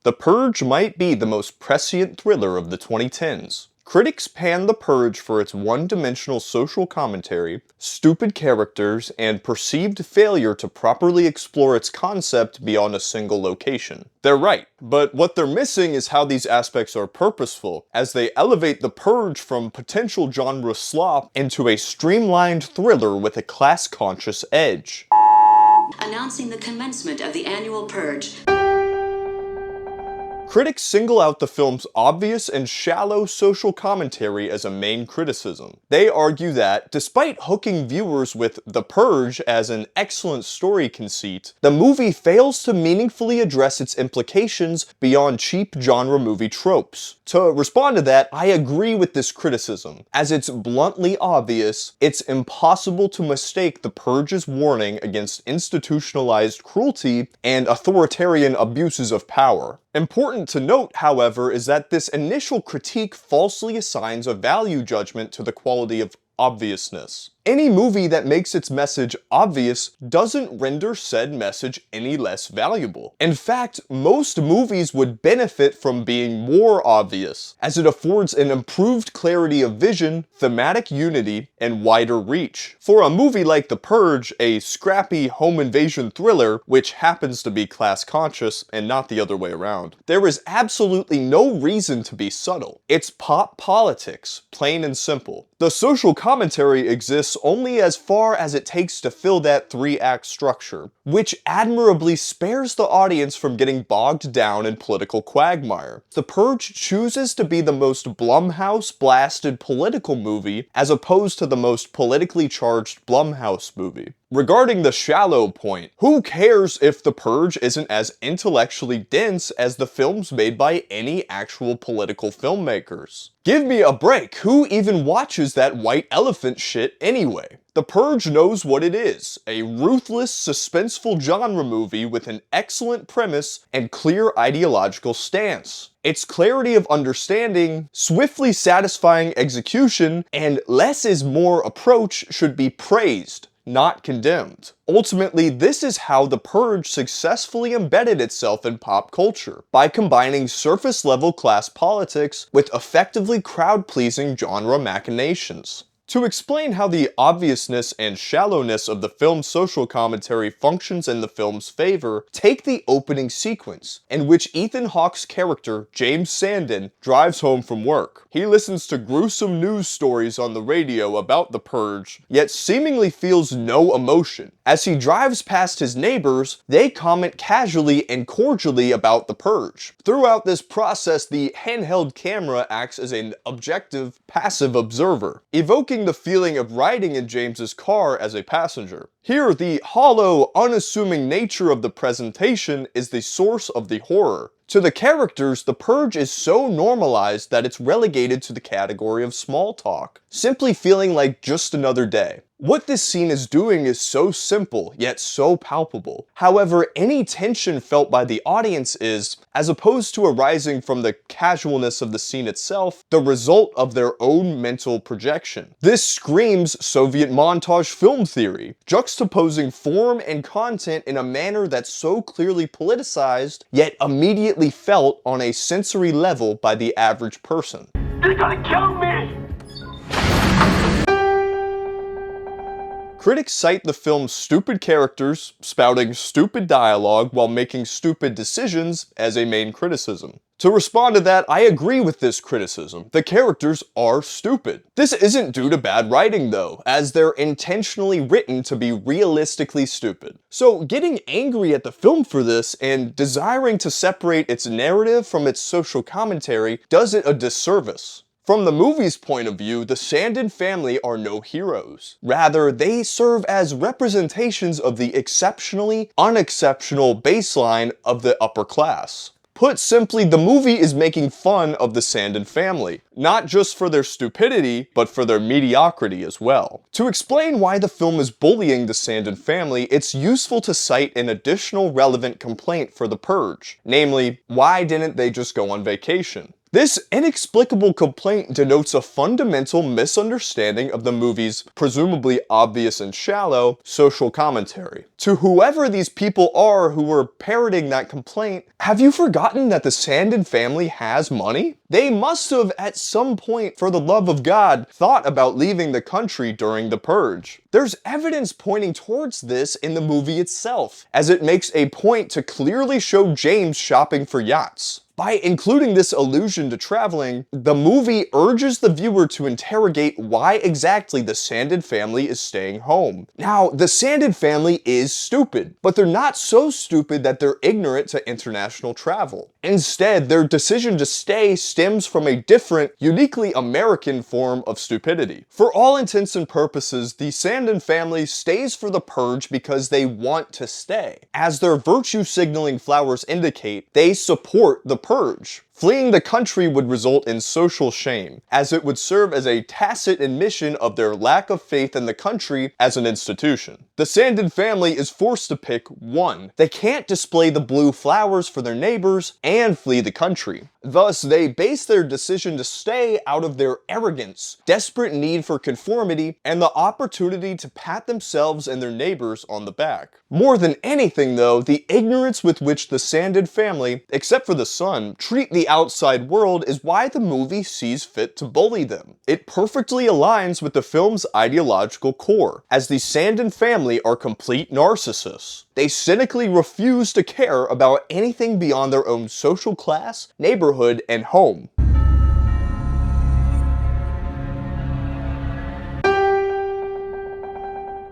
The Purge might be the most prescient thriller of the 2010s. Critics pan The Purge for its one-dimensional social commentary, stupid characters, and perceived failure to properly explore its concept beyond a single location. They're right, but what they're missing is how these aspects are purposeful, as they elevate The Purge from potential genre slop into a streamlined thriller with a class-conscious edge. Announcing the commencement of the annual Purge. Critics single out the film's obvious and shallow social commentary as a main criticism. They argue that, despite hooking viewers with The Purge as an excellent story conceit, the movie fails to meaningfully address its implications beyond cheap genre movie tropes. To respond to that, I agree with this criticism. As it's bluntly obvious, it's impossible to mistake The Purge's warning against institutionalized cruelty and authoritarian abuses of power. Important to note, however, is that this initial critique falsely assigns a value judgment to the quality of obviousness. Any movie that makes its message obvious doesn't render said message any less valuable. In fact, most movies would benefit from being more obvious, as it affords an improved clarity of vision, thematic unity, and wider reach. For a movie like The Purge, a scrappy home invasion thriller, which happens to be class-conscious and not the other way around, there is absolutely no reason to be subtle. It's pop politics, plain and simple. The social commentary exists only as far as it takes to fill that three-act structure, which admirably spares the audience from getting bogged down in political quagmire. The Purge chooses to be the most Blumhouse-blasted political movie as opposed to the most politically charged Blumhouse movie. Regarding the shallow point, who cares if The Purge isn't as intellectually dense as the films made by any actual political filmmakers? Give me a break, who even watches that white elephant shit anyway? The Purge knows what it is, a ruthless, suspenseful genre movie with an excellent premise and clear ideological stance. Its clarity of understanding, swiftly satisfying execution, and less is more approach should be praised, not condemned. Ultimately, this is how The Purge successfully embedded itself in pop culture, by combining surface-level class politics with effectively crowd-pleasing genre machinations. To explain how the obviousness and shallowness of the film's social commentary functions in the film's favor, take the opening sequence, in which Ethan Hawke's character, James Sandin, drives home from work. He listens to gruesome news stories on the radio about The Purge, yet seemingly feels no emotion. As he drives past his neighbors, they comment casually and cordially about The Purge. Throughout this process, the handheld camera acts as an objective, passive observer, evoking the feeling of riding in James's car as a passenger. Here, the hollow, unassuming nature of the presentation is the source of the horror. To the characters, The Purge is so normalized that it's relegated to the category of small talk, simply feeling like just another day. What this scene is doing is so simple, yet so palpable. However, any tension felt by the audience is, as opposed to arising from the casualness of the scene itself, the result of their own mental projection. This screams Soviet montage film theory, juxtaposing form and content in a manner that's so clearly politicized, yet immediately felt on a sensory level by the average person. They're gonna kill me! Critics cite the film's stupid characters, spouting stupid dialogue while making stupid decisions as a main criticism. To respond to that, I agree with this criticism. The characters are stupid. This isn't due to bad writing though, as they're intentionally written to be realistically stupid. So getting angry at the film for this and desiring to separate its narrative from its social commentary does it a disservice. From the movie's point of view, the Sandin family are no heroes. Rather, they serve as representations of the exceptionally unexceptional baseline of the upper class. Put simply, the movie is making fun of the Sandin family, not just for their stupidity, but for their mediocrity as well. To explain why the film is bullying the Sandin family, it's useful to cite an additional relevant complaint for The Purge, namely, why didn't they just go on vacation? This inexplicable complaint denotes a fundamental misunderstanding of the movie's presumably obvious and shallow social commentary. To whoever these people are who were parroting that complaint, have you forgotten that the Sandin family has money? They must have, at some point, for the love of God, thought about leaving the country during the Purge. There's evidence pointing towards this in the movie itself, as it makes a point to clearly show James shopping for yachts. By including this allusion to traveling, the movie urges the viewer to interrogate why exactly the Sandin family is staying home. Now, the Sandin family is stupid, but they're not so stupid that they're ignorant to international travel. Instead, their decision to stay stems from a different, uniquely American form of stupidity. For all intents and purposes, the Sandin family stays for the Purge because they want to stay. As their virtue signaling flowers indicate, they support the Purge. Fleeing the country would result in social shame, as it would serve as a tacit admission of their lack of faith in the country as an institution. The Sandin family is forced to pick one. They can't display the blue flowers for their neighbors and flee the country. Thus, they base their decision to stay out of their arrogance, desperate need for conformity, and the opportunity to pat themselves and their neighbors on the back. More than anything though, the ignorance with which the Sandin family, except for the son, treat the outside world is why the movie sees fit to bully them. It perfectly aligns with the film's ideological core, as the Sandin family are complete narcissists. They cynically refuse to care about anything beyond their own social class, neighborhood, and home.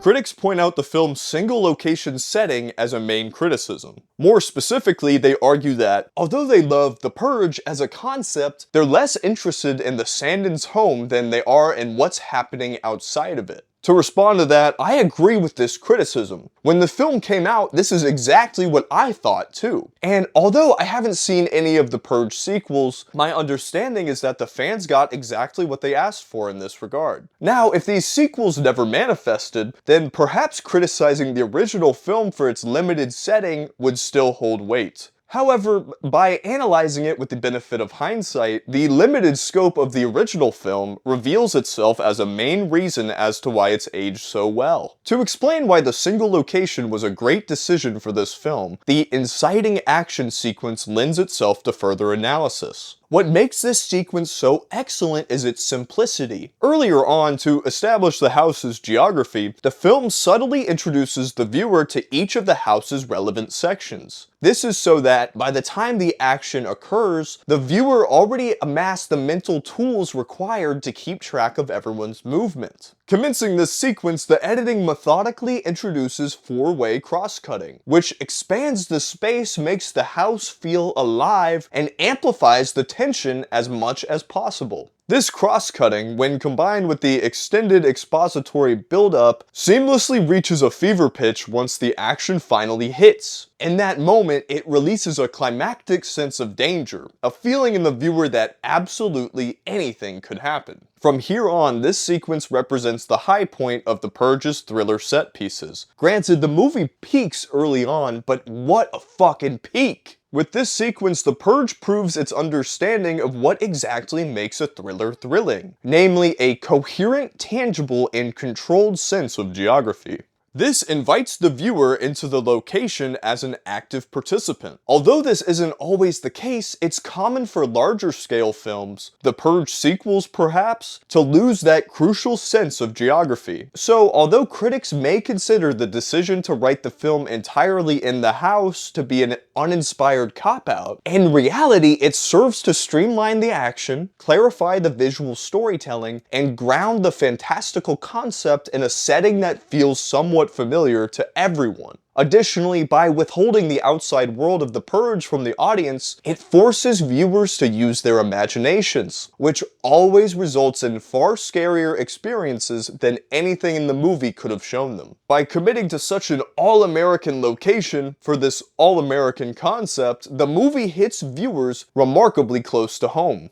Critics point out the film's single location setting as a main criticism. More specifically, they argue that, although they love The Purge as a concept, they're less interested in the Sandins' home than they are in what's happening outside of it. To respond to that, I agree with this criticism. When the film came out, this is exactly what I thought too. And although I haven't seen any of the Purge sequels, my understanding is that the fans got exactly what they asked for in this regard. Now, if these sequels never manifested, then perhaps criticizing the original film for its limited setting would still hold weight. However, by analyzing it with the benefit of hindsight, the limited scope of the original film reveals itself as a main reason as to why it's aged so well. To explain why the single location was a great decision for this film, the inciting action sequence lends itself to further analysis. What makes this sequence so excellent is its simplicity. Earlier on, to establish the house's geography, the film subtly introduces the viewer to each of the house's relevant sections. This is so that, by the time the action occurs, the viewer already amassed the mental tools required to keep track of everyone's movement. Commencing this sequence, the editing methodically introduces four-way cross-cutting, which expands the space, makes the house feel alive, and amplifies the tension as much as possible. This cross-cutting, when combined with the extended expository build-up, seamlessly reaches a fever pitch once the action finally hits. In that moment, it releases a climactic sense of danger, a feeling in the viewer that absolutely anything could happen. From here on, this sequence represents the high point of the Purge's thriller set pieces. Granted, the movie peaks early on, but what a fucking peak! With this sequence, The Purge proves its understanding of what exactly makes a thriller thrilling, namely a coherent, tangible, and controlled sense of geography. This invites the viewer into the location as an active participant. Although this isn't always the case, it's common for larger scale films, the Purge sequels perhaps, to lose that crucial sense of geography. So, although critics may consider the decision to write the film entirely in the house to be an uninspired cop-out, in reality it serves to streamline the action, clarify the visual storytelling, and ground the fantastical concept in a setting that feels somewhat familiar to everyone. Additionally, by withholding the outside world of The Purge from the audience, it forces viewers to use their imaginations, which always results in far scarier experiences than anything in the movie could have shown them. By committing to such an all-American location for this all-American concept, the movie hits viewers remarkably close to home.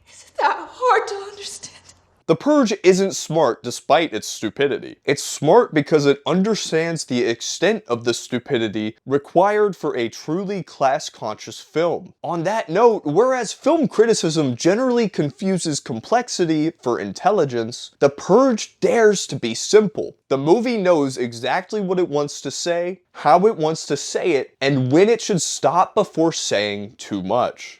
Is it that hard to understand? The Purge isn't smart despite its stupidity. It's smart because it understands the extent of the stupidity required for a truly class-conscious film. On that note, whereas film criticism generally confuses complexity for intelligence, The Purge dares to be simple. The movie knows exactly what it wants to say, how it wants to say it, and when it should stop before saying too much.